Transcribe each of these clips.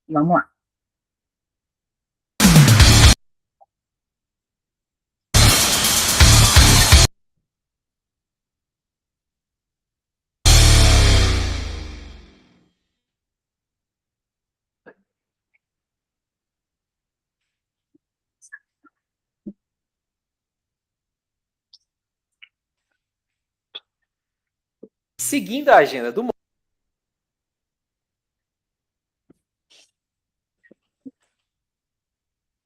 Vamos lá. Seguindo a agenda do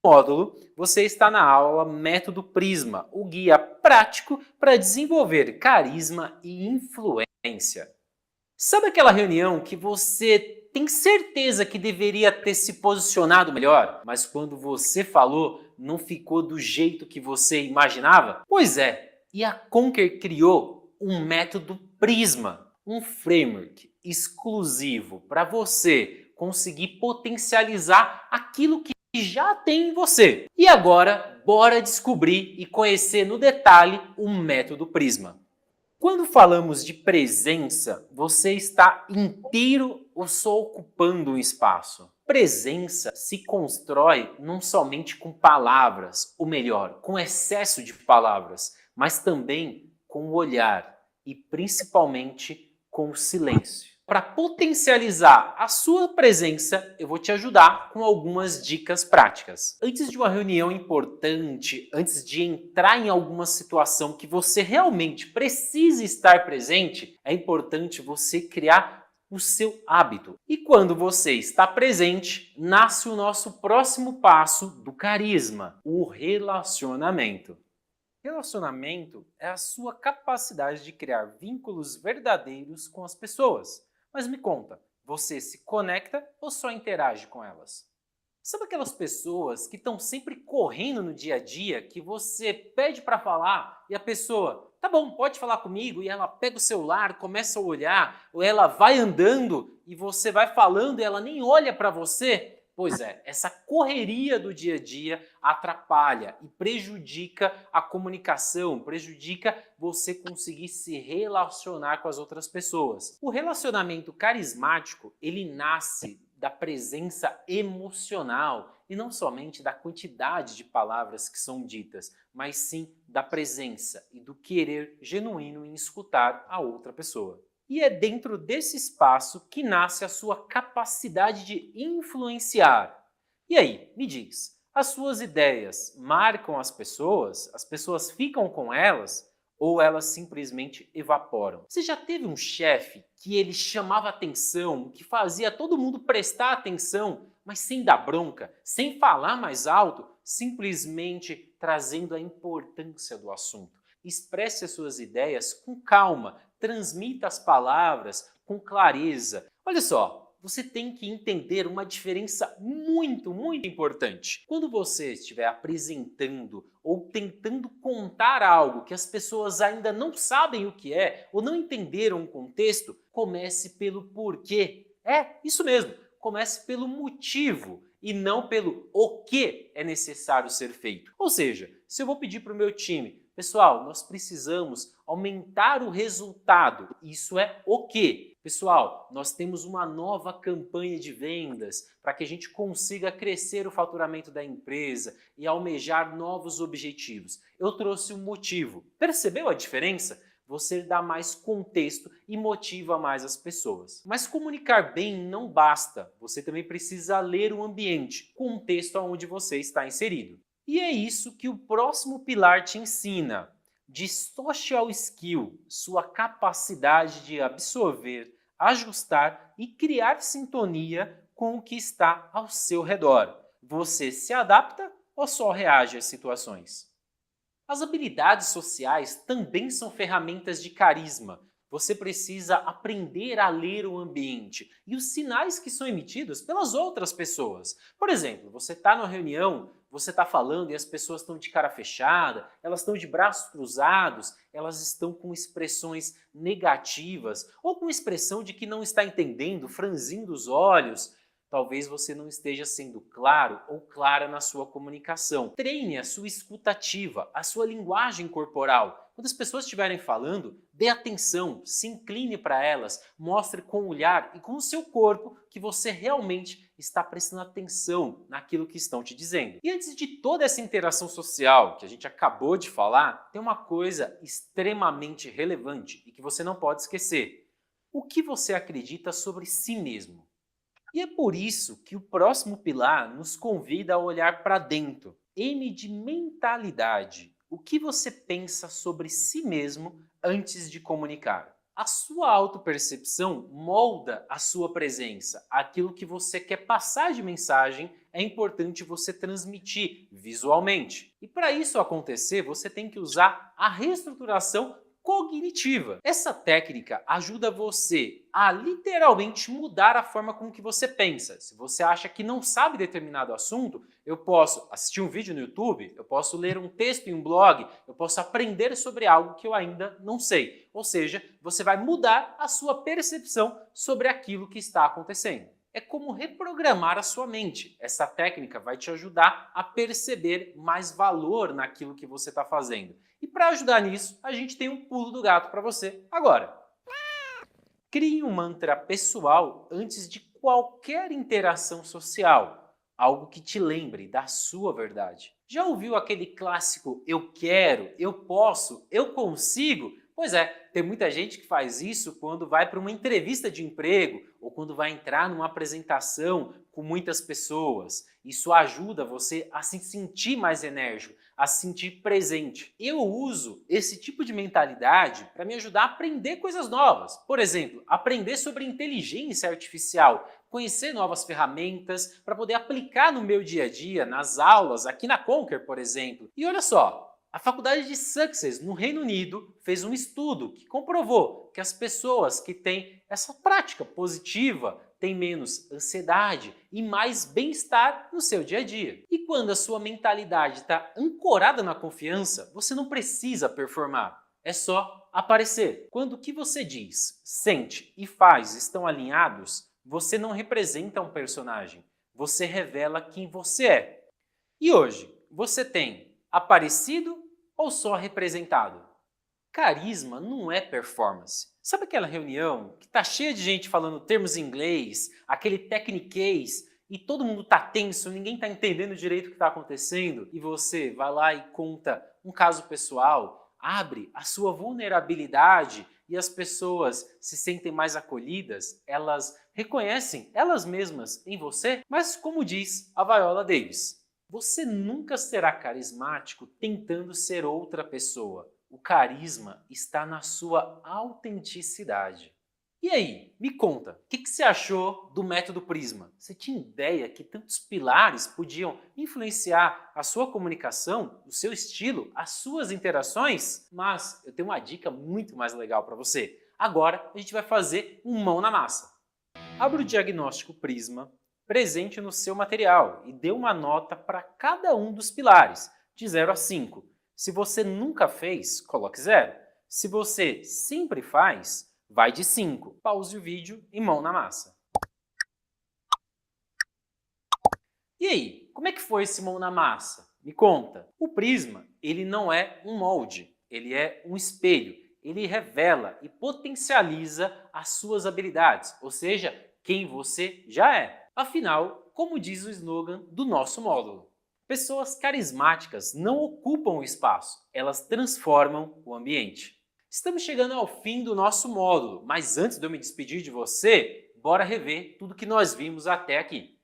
módulo, você está na aula Método Prisma, o guia prático para desenvolver carisma e influência. Sabe aquela reunião que você tem certeza que deveria ter se posicionado melhor, mas quando você falou, não ficou do jeito que você imaginava? Pois é, e a Conquer criou um método Prisma, um framework exclusivo para você conseguir potencializar aquilo que já tem em você. E agora, bora descobrir e conhecer no detalhe o método Prisma. Quando falamos de presença, você está inteiro ou só ocupando um espaço? Presença se constrói não somente com palavras, ou melhor, com excesso de palavras, mas também com o olhar e principalmente com o silêncio. Para potencializar a sua presença, eu vou te ajudar com algumas dicas práticas. Antes de uma reunião importante, antes de entrar em alguma situação que você realmente precise estar presente, é importante você criar o seu hábito. E quando você está presente, nasce o nosso próximo passo do carisma, o relacionamento. Relacionamento é a sua capacidade de criar vínculos verdadeiros com as pessoas. Mas me conta, você se conecta ou só interage com elas? Sabe aquelas pessoas que estão sempre correndo no dia a dia, que você pede para falar e a pessoa, tá bom, pode falar comigo, e ela pega o celular, começa a olhar, ou ela vai andando e você vai falando e ela nem olha para você? Pois é, essa correria do dia a dia atrapalha e prejudica a comunicação, prejudica você conseguir se relacionar com as outras pessoas. O relacionamento carismático, ele nasce da presença emocional e não somente da quantidade de palavras que são ditas, mas sim da presença e do querer genuíno em escutar a outra pessoa. E é dentro desse espaço que nasce a sua capacidade de influenciar. E aí, me diz, as suas ideias marcam as pessoas ficam com elas ou elas simplesmente evaporam? Você já teve um chefe que ele chamava atenção, que fazia todo mundo prestar atenção, mas sem dar bronca, sem falar mais alto, simplesmente trazendo a importância do assunto? Expresse as suas ideias com calma, transmita as palavras com clareza. Olha só, você tem que entender uma diferença muito importante. Quando você estiver apresentando ou tentando contar algo que as pessoas ainda não sabem o que é ou não entenderam o contexto, comece pelo porquê. É, isso mesmo, comece pelo motivo e não pelo o que é necessário ser feito. Ou seja, se eu vou pedir para o meu time, pessoal, nós precisamos aumentar o resultado, isso é o quê? Pessoal, nós temos uma nova campanha de vendas para que a gente consiga crescer o faturamento da empresa e almejar novos objetivos. Eu trouxe um motivo. Percebeu a diferença? Você dá mais contexto e motiva mais as pessoas. Mas comunicar bem não basta. Você também precisa ler o ambiente, contexto onde você está inserido. E é isso que o próximo pilar te ensina. De social skill, sua capacidade de absorver, ajustar e criar sintonia com o que está ao seu redor. Você se adapta ou só reage às situações? As habilidades sociais também são ferramentas de carisma. Você precisa aprender a ler o ambiente e os sinais que são emitidos pelas outras pessoas. Por exemplo, você está numa reunião, você está falando e as pessoas estão de cara fechada, elas estão de braços cruzados, elas estão com expressões negativas ou com expressão de que não está entendendo, franzindo os olhos. talvez você não esteja sendo claro ou clara na sua comunicação. Treine a sua escuta ativa, a sua linguagem corporal. Quando as pessoas estiverem falando, dê atenção, se incline para elas, mostre com o olhar e com o seu corpo que você realmente está prestando atenção naquilo que estão te dizendo. E antes de toda essa interação social que a gente acabou de falar, tem uma coisa extremamente relevante e que você não pode esquecer. O que você acredita sobre si mesmo? E é por isso que o próximo pilar nos convida a olhar para dentro. M de mentalidade. O que você pensa sobre si mesmo antes de comunicar? A sua autopercepção molda a sua presença. Aquilo que você quer passar de mensagem é importante você transmitir visualmente. E para isso acontecer, você tem que usar a reestruturação cognitiva. Essa técnica ajuda você a literalmente mudar a forma como que você pensa. Se você acha que não sabe determinado assunto, eu posso assistir um vídeo no YouTube, eu posso ler um texto em um blog, eu posso aprender sobre algo que eu ainda não sei. Ou seja, você vai mudar a sua percepção sobre aquilo que está acontecendo. É como reprogramar a sua mente. Essa técnica vai te ajudar a perceber mais valor naquilo que você está fazendo. E para ajudar nisso, a gente tem um pulo do gato para você agora. Crie um mantra pessoal antes de qualquer interação social. Algo que te lembre da sua verdade. Já ouviu aquele clássico eu quero, eu posso, eu consigo? Pois é, tem muita gente que faz isso quando vai para uma entrevista de emprego ou quando vai entrar numa apresentação com muitas pessoas. Isso ajuda você a se sentir mais enérgico, a se sentir presente. Eu uso esse tipo de mentalidade para me ajudar a aprender coisas novas. Por exemplo, aprender sobre inteligência artificial, conhecer novas ferramentas para poder aplicar no meu dia a dia, nas aulas, aqui na Conquer, por exemplo. E olha só, a faculdade de Sussex, no Reino Unido, fez um estudo que comprovou que as pessoas que têm essa prática positiva têm menos ansiedade e mais bem-estar no seu dia a dia. E quando a sua mentalidade está ancorada na confiança, você não precisa performar, é só aparecer. Quando o que você diz, sente e faz estão alinhados, você não representa um personagem, você revela quem você é. E hoje, você tem aparecido ou só representado? Carisma não é performance. Sabe aquela reunião que tá cheia de gente falando termos em inglês, aquele techniquez, e todo mundo tá tenso, ninguém tá entendendo direito o que está acontecendo, e você vai lá e conta um caso pessoal, abre a sua vulnerabilidade e as pessoas se sentem mais acolhidas, elas reconhecem elas mesmas em você, mas como diz a Viola Davis, você nunca será carismático tentando ser outra pessoa. O carisma está na sua autenticidade. E aí, me conta, o que você achou do método Prisma? Você tinha ideia que tantos pilares podiam influenciar a sua comunicação, o seu estilo, as suas interações? Mas eu tenho uma dica muito mais legal para você. Agora a gente vai fazer um mão na massa. Abra o diagnóstico Prisma presente no seu material e dê uma nota para cada um dos pilares, de 0 a 5. Se você nunca fez, coloque 0. Se você sempre faz, vai de 5. Pause o vídeo e mão na massa. E aí, como é que foi esse mão na massa? Me conta. O prisma, ele não é um molde, ele é um espelho. Ele revela e potencializa as suas habilidades, ou seja, quem você já é. Afinal, como diz o slogan do nosso módulo, pessoas carismáticas não ocupam o espaço, elas transformam o ambiente. Estamos chegando ao fim do nosso módulo, mas antes de eu me despedir de você, bora rever tudo que nós vimos até aqui.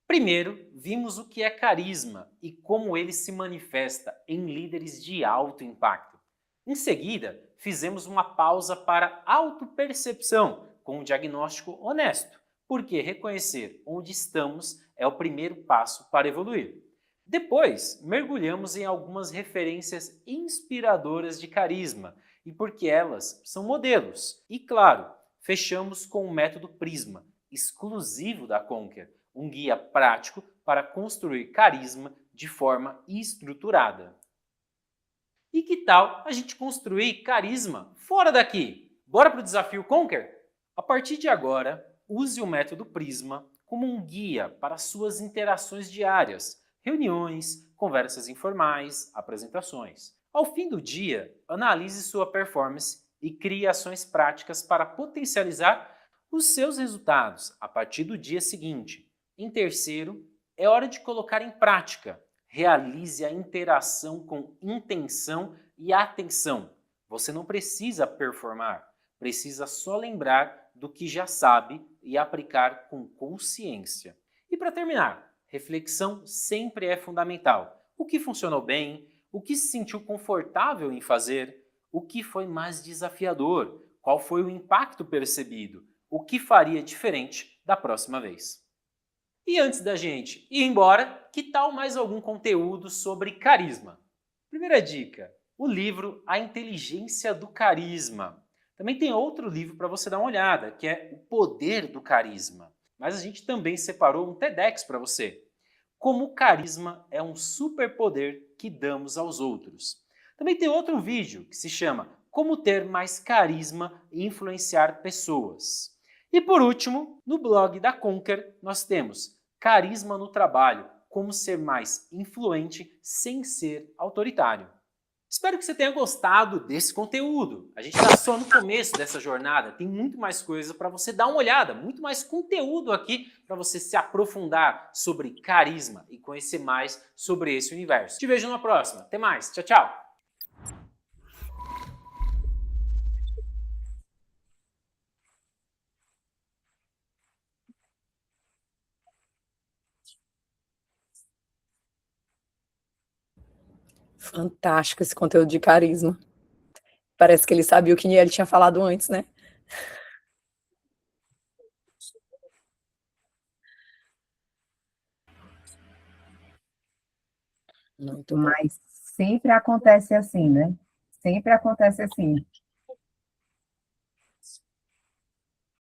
Primeiro, vimos o que é carisma e como ele se manifesta em líderes de alto impacto. Em seguida, fizemos uma pausa para autopercepção com um diagnóstico honesto, porque reconhecer onde estamos é o primeiro passo para evoluir. Depois, mergulhamos em algumas referências inspiradoras de carisma e porque elas são modelos. E claro, fechamos com o método Prisma, exclusivo da Conquer, um guia prático para construir carisma de forma estruturada. E que tal a gente construir carisma fora daqui? Bora para o desafio Conquer? A partir de agora, use o método Prisma como um guia para suas interações diárias, reuniões, conversas informais, apresentações. Ao fim do dia, analise sua performance e crie ações práticas para potencializar os seus resultados a partir do dia seguinte. Em terceiro, é hora de colocar em prática. Realize a interação com intenção e atenção. Você não precisa performar, precisa só lembrar do que já sabe e aplicar com consciência. E para terminar, reflexão sempre é fundamental. O que funcionou bem? O que se sentiu confortável em fazer? O que foi mais desafiador? Qual foi o impacto percebido? O que faria diferente da próxima vez? E antes da gente ir embora, que tal mais algum conteúdo sobre carisma? Primeira dica, o livro A Inteligência do Carisma. Também tem outro livro para você dar uma olhada, que é O Poder do Carisma. Mas a gente também separou um TEDx para você. Como o carisma é um superpoder que damos aos outros. Também tem outro vídeo que se chama Como ter mais carisma e influenciar pessoas. E por último, no blog da Conquer, nós temos Carisma no Trabalho, como ser mais influente sem ser autoritário. Espero que você tenha gostado desse conteúdo. A gente está só no começo dessa jornada, tem muito mais coisa para você dar uma olhada, muito mais conteúdo aqui para você se aprofundar sobre carisma e conhecer mais sobre esse universo. Te vejo numa próxima. Até mais. Tchau, tchau. Fantástico esse conteúdo de carisma. Parece que ele sabia o que ele tinha falado antes, né? Muito bom. Mas sempre acontece assim, né? Sempre acontece assim.